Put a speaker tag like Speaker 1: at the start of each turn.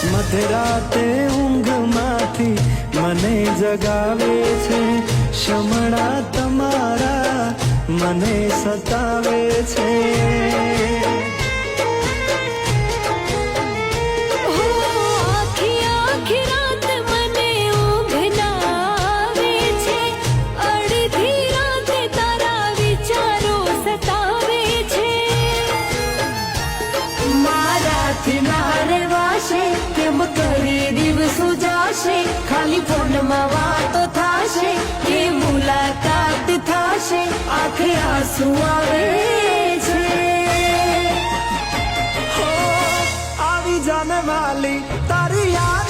Speaker 1: મધરાતે ઊંઘમાંથી મને જગાવે છે, શમણા તમારા મને સતાવે છે।
Speaker 2: કેમ કરી દિવસો જાશે, ખાલી ફોનમાં વાતો થાશે કે મુલાકાત થાશે, આંખે આંસુ આવે છે।
Speaker 1: આવી જાને વાલી તારી યાદ